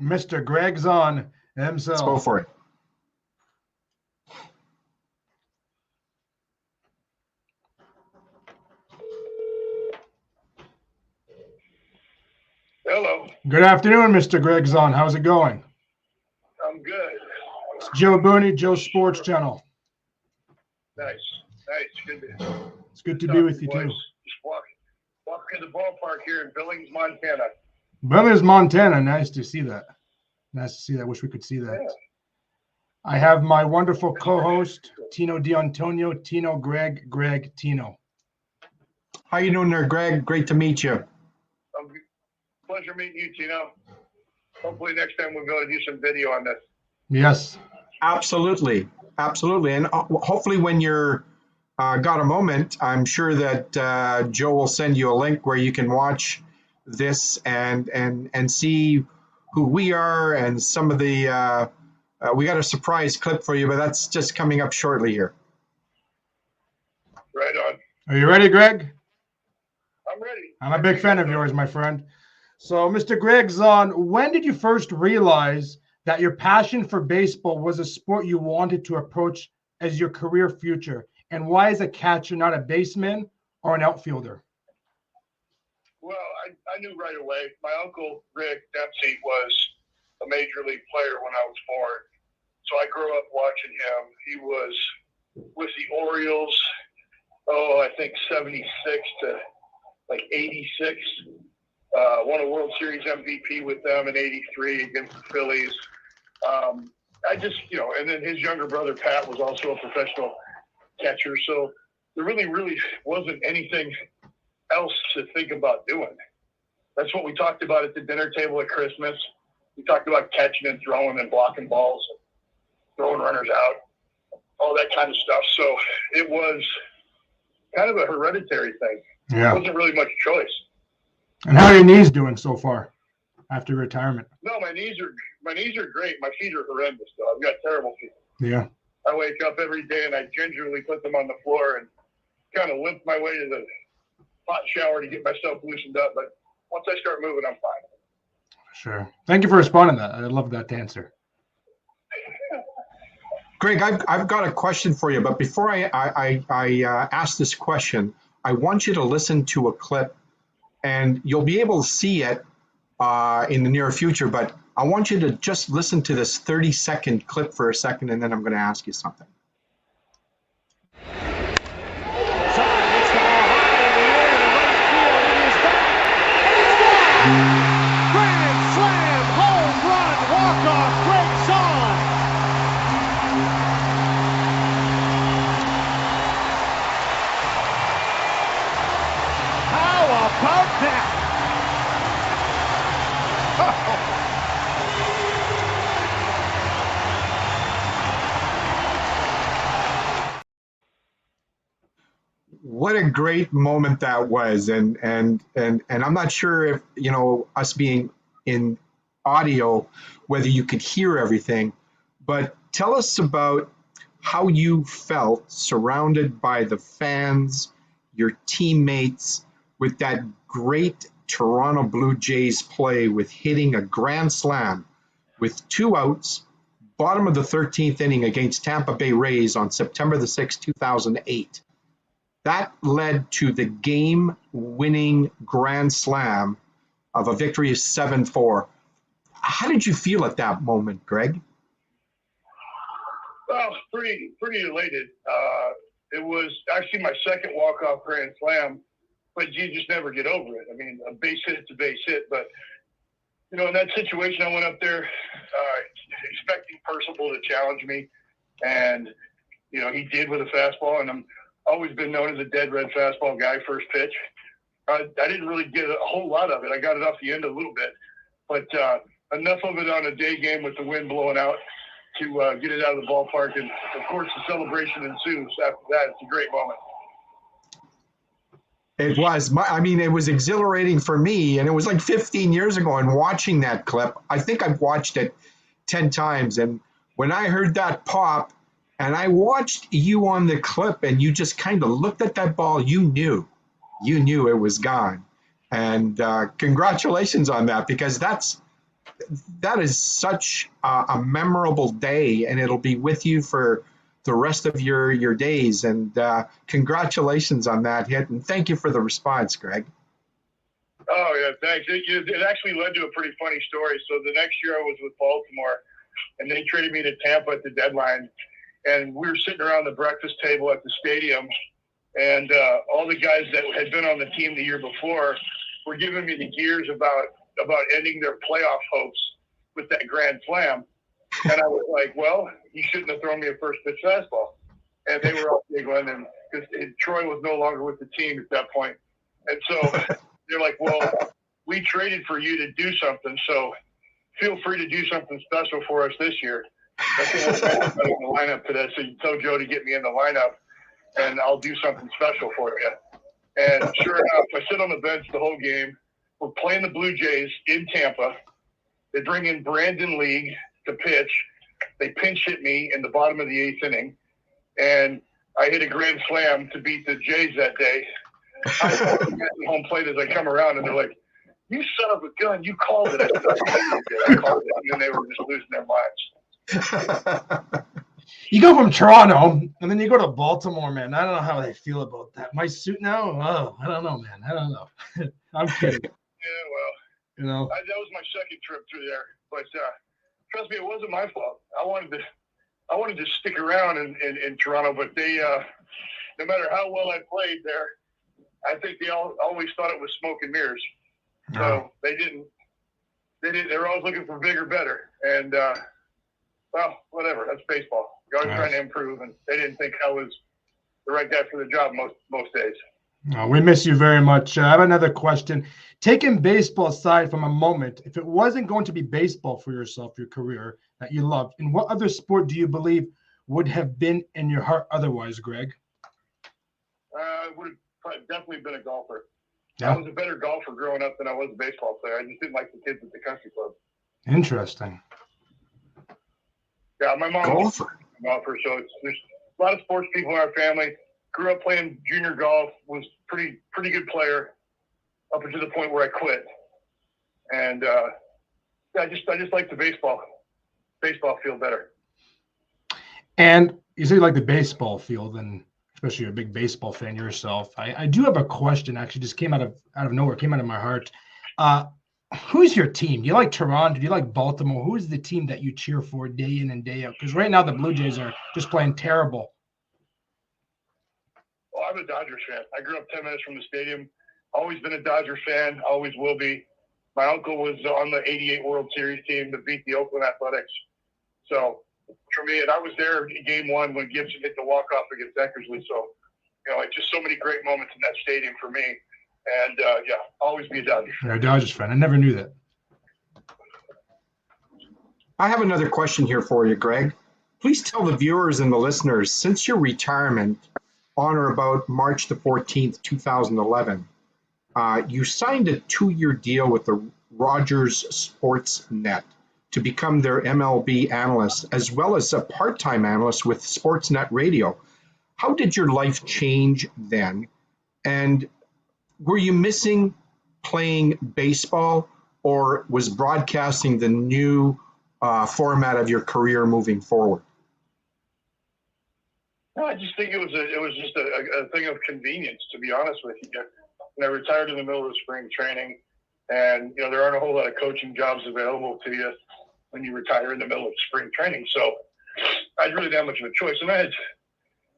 Mr. Gregg Zaun Let's go himself. for it. Hello. Good afternoon, Mr. Gregg Zaun. How's it going? I'm good. It's Joe Booney, Joe Sports Channel. Nice. Good to It's good to talk be to with you, boys. too. Just walking to the ballpark here in Billings, Montana. Billings, Montana. Nice to see that. Wish we could see that. Yeah. I have my wonderful co-host, Tino D'Antonio. Tino, Greg, Tino. How you doing there, Greg? Great to meet you. Pleasure meeting you, Tino. Hopefully next time we'll be able to do some video on this. Yes. Absolutely. And hopefully when you're got a moment, I'm sure that Joe will send you a link where you can watch this and see who we are and some of the we got a surprise clip for you, but that's just coming up shortly here. Right on. Are you ready, Greg? I'm ready. I'm a big fan of yours, my friend. So, Mr. Gregg Zaun, when did you first realize that your passion for baseball was a sport you wanted to approach as your career future? And why is a catcher not a baseman or an outfielder? Well, I knew right away. My uncle, Rick Dempsey, was a major league player when I was born. So I grew up watching him. He was with the Orioles, I think 76 to like 86. Won a World Series MVP with them in 83 against the Phillies. I just, and then his younger brother, Pat, was also a professional catcher. So there really wasn't anything else to think about doing. That's what we talked about at the dinner table at Christmas. We talked about catching and throwing and blocking balls and throwing runners out, all that kind of stuff. So it was kind of a hereditary thing. Yeah. It wasn't really much choice. And how are your knees doing so far after retirement? No, my knees are great. My feet are horrendous, though. I've got terrible feet. Yeah. I wake up every day and I gingerly put them on the floor and kind of limp my way to the hot shower to get myself loosened up. But once I start moving, I'm fine. Sure. Thank you for responding to that. I love that answer. Greg, I've got a question for you, but before I ask this question, I want you to listen to a clip, and you'll be able to see it in the near future, but I want you to just listen to this 30-second clip for a second, and then I'm going to ask you something. Grand slam, home run, walk-off, Gregg Zaun. How about that? What a great moment that was, and I'm not sure if us being in audio whether you could hear everything, but tell us about how you felt surrounded by the fans, your teammates, with that great Toronto Blue Jays play with hitting a grand slam with 2 outs, bottom of the 13th inning against Tampa Bay Rays on September the 6th, 2008. That led to the game-winning grand slam of a victorious 7-4. How did you feel at that moment, Greg? Well, pretty elated. It was actually my second walk-off grand slam, but you just never get over it. I mean, a base hit's a base hit, but in that situation, I went up there expecting Percival to challenge me, and he did with a fastball, and I'm always been known as a dead red fastball guy, first pitch. I didn't really get a whole lot of it. I got it off the end a little bit, but enough of it on a day game with the wind blowing out to get it out of the ballpark. And, of course, the celebration ensues after that. It's a great moment. It was. It was exhilarating for me, and it was like 15 years ago, and watching that clip, I think I've watched it 10 times, and when I heard that pop, and I watched you on the clip, and you just kind of looked at that ball, you knew it was gone. And congratulations on that, because that's that is such a memorable day, and it'll be with you for the rest of your days. And congratulations on that hit, and thank you for the response, Greg. Oh, yeah, thanks. It actually led to a pretty funny story. So the next year I was with Baltimore, and they traded me to Tampa at the deadline. And we were sitting around the breakfast table at the stadium, and all the guys that had been on the team the year before were giving me the gears about ending their playoff hopes with that grand slam. And I was like, well, you shouldn't have thrown me a first pitch fastball. And they were all giggling, and because Troy was no longer with the team at that point. And so they're like, well, we traded for you to do something, so feel free to do something special for us this year. That's what I'm in the lineup today. So you tell Joe to get me in the lineup, and I'll do something special for you. And sure enough, I sit on the bench the whole game. We're playing the Blue Jays in Tampa. They bring in Brandon League to pitch. They pinch hit me in the bottom of the 8th inning, and I hit a grand slam to beat the Jays that day. I get the home plate as I come around, and they're like, "You son of a gun, you called it." I called it, and then they were just losing their minds. You go from Toronto, and then you go to Baltimore, man. I don't know how they feel about that. My suit now? Oh, I don't know, man. I don't know. I'm kidding. Yeah, well, you know, that was my second trip through there. But trust me, it wasn't my fault. I wanted to stick around in Toronto, but they, no matter how well I played there, I think they always thought it was smoke and mirrors. So they didn't. They were always looking for bigger, better, and well, whatever. That's baseball. You're always trying to improve, and they didn't think I was the right guy for the job most days. We miss you very much. I have another question. Taking baseball aside from a moment, if it wasn't going to be baseball for yourself, your career that you loved, in what other sport do you believe would have been in your heart otherwise, Greg? I would have definitely been a golfer. Yeah. I was a better golfer growing up than I was a baseball player. I just didn't like the kids at the country club. Interesting. Yeah, my mom was a golfer, so there's a lot of sports people in our family. Grew up playing junior golf, was pretty good player up until the point where I quit. And I just like the baseball field better. And you say you like the baseball field, and especially you're a big baseball fan yourself. I do have a question, actually, just came out of nowhere, came out of my heart. Who's your team? Do you like Toronto? Do you like Baltimore? Who is the team that you cheer for day in and day out? Because right now the Blue Jays are just playing terrible. Well, I'm a Dodgers fan. I grew up 10 minutes from the stadium. Always been a Dodgers fan. Always will be. My uncle was on the '88 World Series team that beat the Oakland Athletics. So for me, and I was there in Game 1 when Gibson hit the walk-off against Eckersley. So, just so many great moments in that stadium for me. And, always be a Dodgers fan. You're a Dodgers fan. I never knew that. I have another question here for you, Greg. Please tell the viewers and the listeners, since your retirement on or about March the 14th, 2011, you signed a 2-year deal with the Rogers Sportsnet to become their MLB analyst, as well as a part-time analyst with Sportsnet Radio. How did your life change then? And were you missing playing baseball, or was broadcasting the new format of your career moving forward? No, I just think it was just a thing of convenience, to be honest with you. And I retired in the middle of spring training, and there aren't a whole lot of coaching jobs available to you when you retire in the middle of spring training. So I really didn't have much of a choice, and I had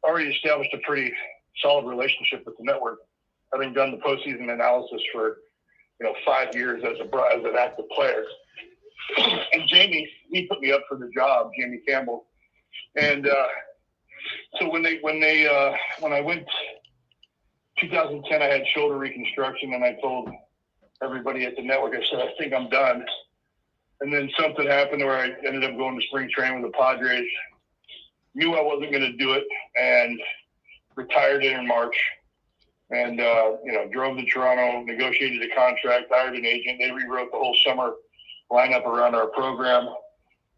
already established a pretty solid relationship with the network, having done the postseason analysis for 5 years as an active player. And Jamie, he put me up for the job, Jamie Campbell, and so when I went 2010, I had shoulder reconstruction, and I told everybody at the network, I said, I think I'm done. And then something happened where I ended up going to spring training with the Padres. Knew I wasn't going to do it, and retired in March. And drove to Toronto, negotiated a contract, hired an agent. They rewrote the whole summer lineup around our program.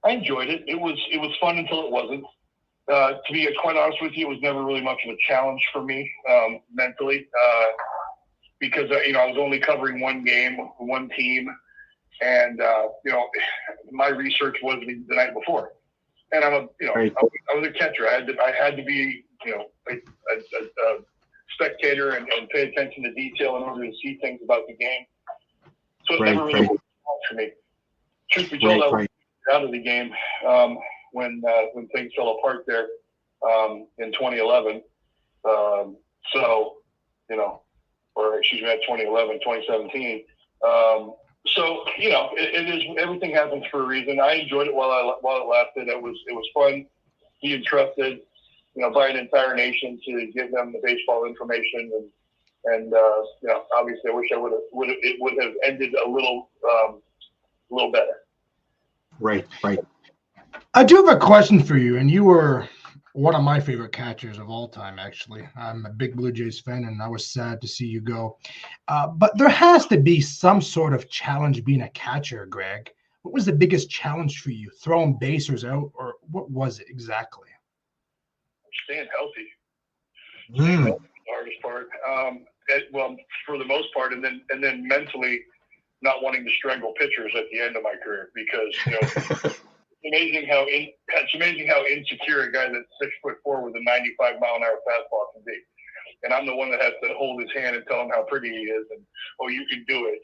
I enjoyed it. It was fun until it wasn't. To be quite honest with you, it was never really much of a challenge for me mentally because I was only covering one game, one team, And, my research wasn't even the night before. And I'm Right. I was a catcher. I had to be, a spectator and pay attention to detail in order to see things about the game. So it never really worked out for me. Truth be told, I was out of the game when things fell apart there in 2011. Or excuse me, not 2011, 2017. It is, everything happens for a reason. I enjoyed it while it lasted. It was fun being trusted, by an entire nation to give them the baseball information, and obviously I wish it would have ended a little better. Right. I do have a question for you, and you were one of my favorite catchers of all time, actually. I'm a big Blue Jays fan, and I was sad to see you go. But there has to be some sort of challenge being a catcher, Greg. What was the biggest challenge for you? Throwing basers out, or what was it exactly? Staying healthy. Staying healthy is the hardest part. For the most part, and then mentally not wanting to strangle pitchers at the end of my career, because it's amazing how insecure a guy that's 6'4" with a 95-mile-an-hour fastball can be. And I'm the one that has to hold his hand and tell him how pretty he is, and you can do it,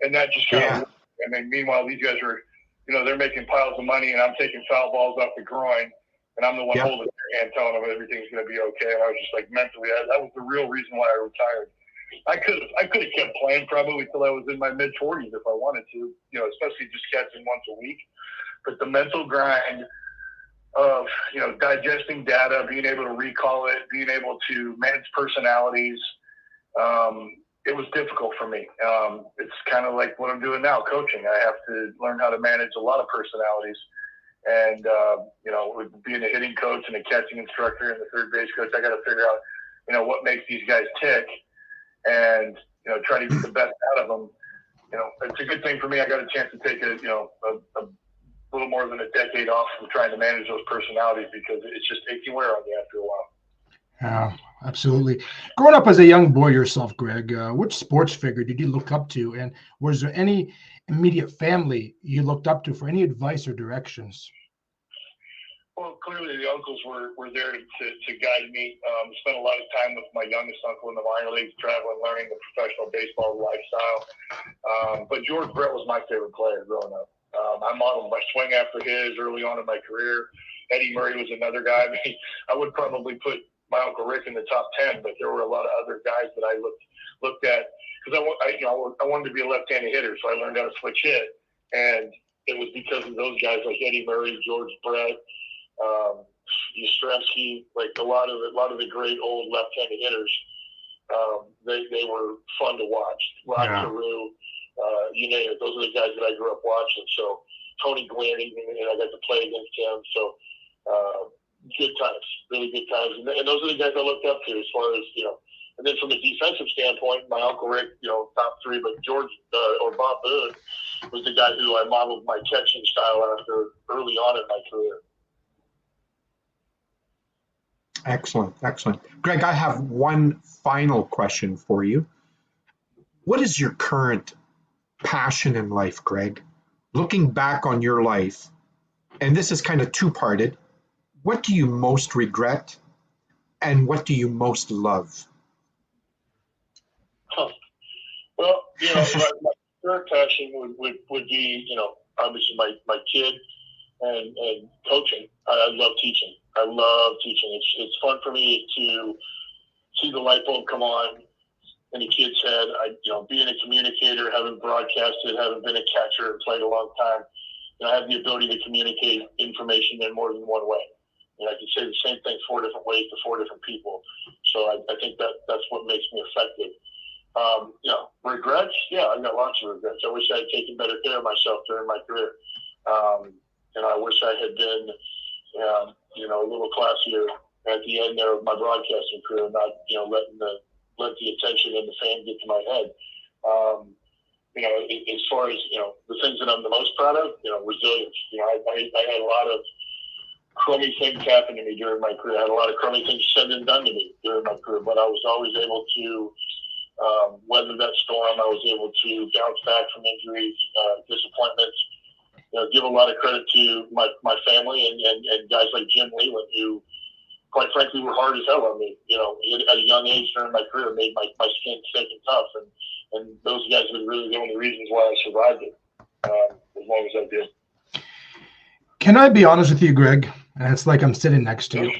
and that just kind of. I mean, meanwhile, these guys are, they're making piles of money, and I'm taking foul balls off the groin, and I'm the one holding their hand, telling them everything's going to be okay. And I was just like, mentally, that was the real reason why I retired. I could have kept playing probably till I was in my mid-40s if I wanted to, especially just catching once a week. But the mental grind of, digesting data, being able to recall it, being able to manage personalities, it was difficult for me. It's kind of like what I'm doing now, coaching. I have to learn how to manage a lot of personalities. And, with being a hitting coach and a catching instructor and the third base coach, I got to figure out, what makes these guys tick and, try to get the best out of them. It's a good thing for me. I got a chance to take a little more than a decade off from trying to manage those personalities, because it can wear on you after a while. Yeah, absolutely. Growing up as a young boy yourself, Greg, which sports figure did you look up to? And was there any immediate family you looked up to for any advice or directions? Well, clearly the uncles were there to guide me. Spent a lot of time with my youngest uncle in the minor leagues, traveling, learning the professional baseball lifestyle. But George Brett was my favorite player growing up. I modeled my swing after his early on in my career. Eddie Murray was another guy. I would probably put my Uncle Rick in the top 10, but there were a lot of other guys that I looked at, because I wanted to be a left-handed hitter, so I learned how to switch hit, and it was because of those guys like Eddie Murray, George Brett, Yastrzemski, like a lot of the great old left-handed hitters. They were fun to watch. Rod Carew, you name it. Those are the guys that I grew up watching. So Tony Gwynn, and I got to play against him. So good times, really good times. And those are the guys I looked up to as far as, and then from a defensive standpoint, my Uncle Rick, top three, but George or Bob Boone was the guy who I modeled my catching style after early on in my career. Excellent. Greg, I have one final question for you. What is your current passion in life, Greg? Looking back on your life, and this is kind of two-parted, what do you most regret and what do you most love? Well, my third passion would be, obviously my kid and coaching. I love teaching. It's fun for me to see the light bulb come on in a kid's head. Being a communicator, having broadcasted, having been a catcher and played a long time, I have the ability to communicate information in more than one way. I can say the same thing 4 different ways to 4 different people. So I think that's what makes me effective. Regrets? Yeah, I've got lots of regrets. I wish I had taken better care of myself during my career. I wish I had been, a little classier at the end there of my broadcasting career, not, let the attention and the fame get to my head. As far as, the things that I'm the most proud of, resilience. I had a lot of crummy things happen to me during my career. I had a lot of crummy things said and done to me during my career, but I was always able to weather that storm. I was able to bounce back from injuries, disappointments. Give a lot of credit to my family and guys like Jim Leland, who, quite frankly, were hard as hell on me. At a young age during my career, made my skin thick and tough, and those guys were really the only reasons why I survived it as long as I did. Can I be honest with you, Greg? And it's like I'm sitting next to you.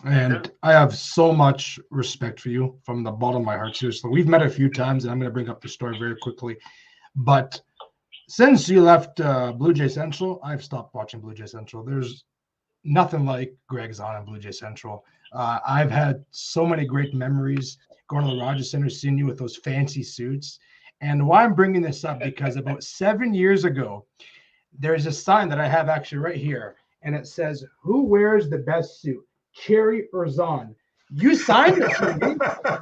And I have so much respect for you from the bottom of my heart. Seriously, we've met a few times, and I'm going to bring up the story very quickly. But since you left Blue Jay Central, I've stopped watching Blue Jay Central. There's nothing like Gregg Zaun and Blue Jay Central. I've had so many great memories going to the Rogers Center, seeing you with those fancy suits. And why I'm bringing this up, because about 7 years ago, there's a sign that I have actually right here, and it says, "Who wears the best suit, Cherry or Zaun?" You signed it for me,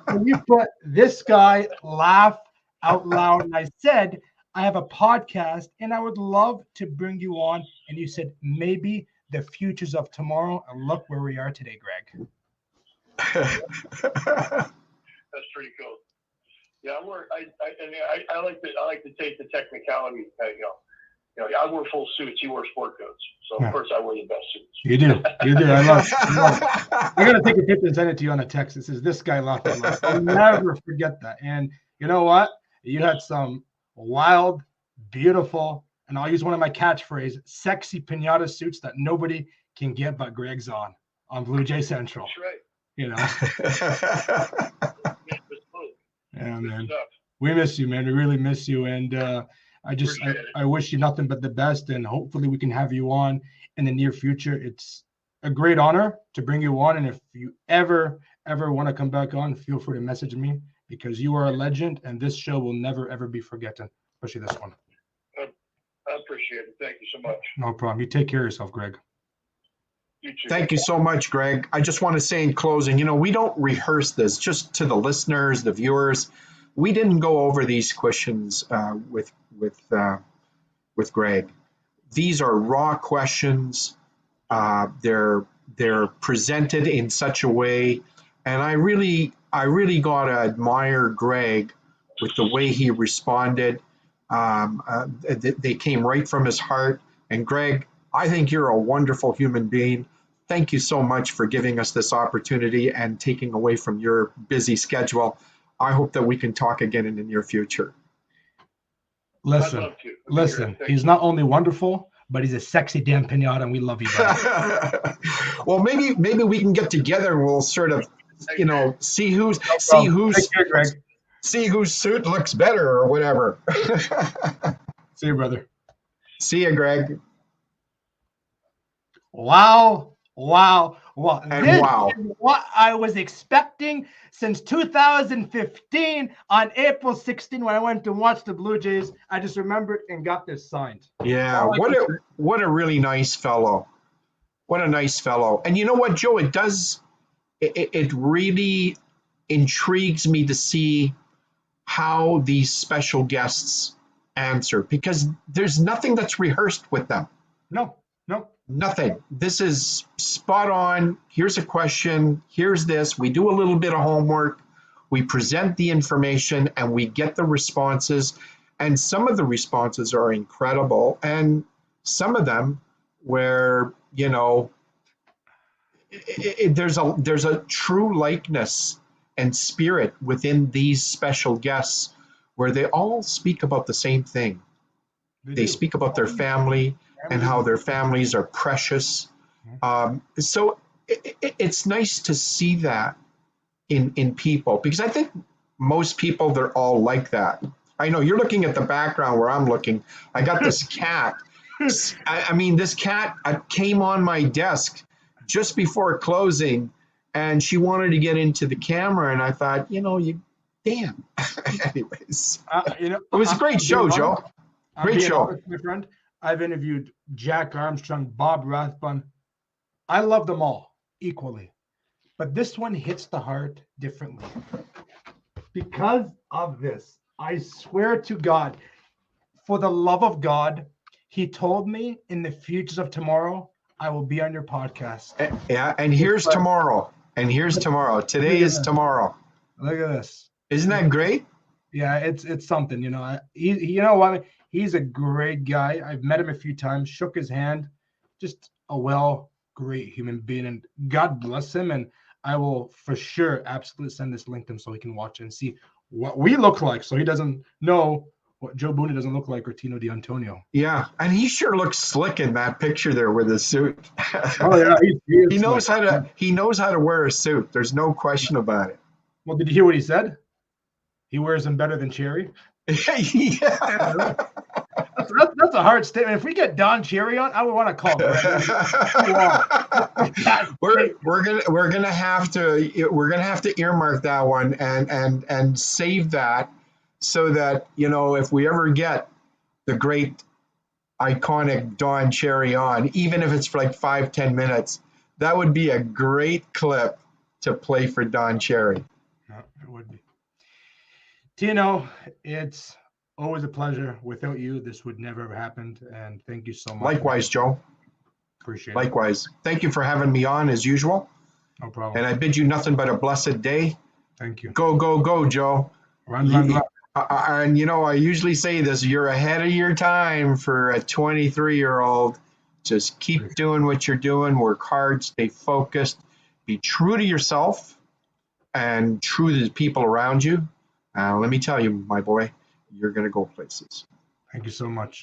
and you put, "This guy laugh out loud." And I said, "I have a podcast, and I would love to bring you on." And you said, "Maybe the futures of tomorrow." And look where we are today, Greg. That's pretty cool. Yeah, I like to take the technicality. I wear full suits. You wear sport coats, so of course I wear the best suits. You do. I love it. I gotta take a picture and send it to you on a text. It says, "This guy laughed out loud." I'll never forget that. And you know what? You had some wild, beautiful, and I'll use one of my catchphrases, sexy pinata suits that nobody can get but Gregg Zaun on Blue Jay Central. That's right. Yeah, man. We miss you, man. We really miss you. And I wish you nothing but the best, and hopefully we can have you on in the near future. It's a great honor to bring you on. And if you ever want to come back on, feel free to message me, because you are a legend, and this show will never, ever be forgotten, especially this one. I appreciate it. Thank you so much. No problem. You take care of yourself, Greg. You too. Thank you so much, Greg. I just want to say in closing, we don't rehearse this, just to the listeners, the viewers. We didn't go over these questions with Greg. These are raw questions. They're presented in such a way, and I really gotta admire Greg with the way he responded. They came right from his heart. And Greg, I think you're a wonderful human being. Thank you so much for giving us this opportunity and taking away from your busy schedule. I hope that we can talk again in the near future. Listen, he's not only wonderful, but he's a sexy damn pinata, and we love you, buddy. Well, maybe we can get together and we'll sort of, see whose suit looks better or whatever. See you, brother. See you, Greg. Wow. And This wow. is what I was expecting since 2015 on April 16 when I went to watch the Blue Jays. I just remembered and got this signed. Yeah, what a really nice fellow. What a nice fellow. And you know what, Joe? It really intrigues me to see how these special guests answer, because there's nothing that's rehearsed with them. No. Nothing. This is spot on. Here's a question. Here's this. We do a little bit of homework. We present the information and we get the responses. And some of the responses are incredible. And some of them where, there's a true likeness and spirit within these special guests where they all speak about the same thing. They speak about their family and how their families are precious. So it's nice to see that in people, because I think most people, they're all like that. I know you're looking at the background where I'm looking. I got this cat. This cat came on my desk just before closing, and she wanted to get into the camera, and I thought, damn. Anyways, it was a great show, Joe. Great show. Honest, my friend. I've interviewed Jack Armstrong, Bob Rathbun. I love them all equally, but this one hits the heart differently. Because of this, I swear to God, for the love of God, he told me in the futures of tomorrow, I will be on your podcast. Yeah, and here's tomorrow. Today is tomorrow. Look at this. Isn't that great? Yeah, it's something, you know. You know what? He's a great guy. I've met him a few times, shook his hand, just a great human being, and God bless him. And I will for sure absolutely send this link to him so he can watch and see what we look like, so he doesn't know what Joe Booney doesn't look like or Tino D'Antonio. Yeah, and he sure looks slick in that picture there with his suit. Oh yeah, He knows how to wear a suit. There's no question about it. Well, did you hear what he said? He wears them better than Cherry. Yeah. That's a hard statement. If we get Don Cherry on, I would want to call Greg. we're gonna have to earmark that one and save that so that, you know, if we ever get the great iconic Don Cherry on, even if it's for like 5-10 minutes, that would be a great clip to play for Don Cherry. Yeah, it would be. Tino, it's always a pleasure. Without you, this would never have happened. And thank you so much. Likewise, Joe. Appreciate it. Likewise. Thank you for having me on as usual. No problem. And I bid you nothing but a blessed day. Thank you. Go, go, go, Joe. Run. And you know, I usually say this, you're ahead of your time for a 23-year-old. Just keep doing what you're doing. Work hard. Stay focused. Be true to yourself and true to the people around you. Let me tell you, my boy, you're going to go places. Thank you so much.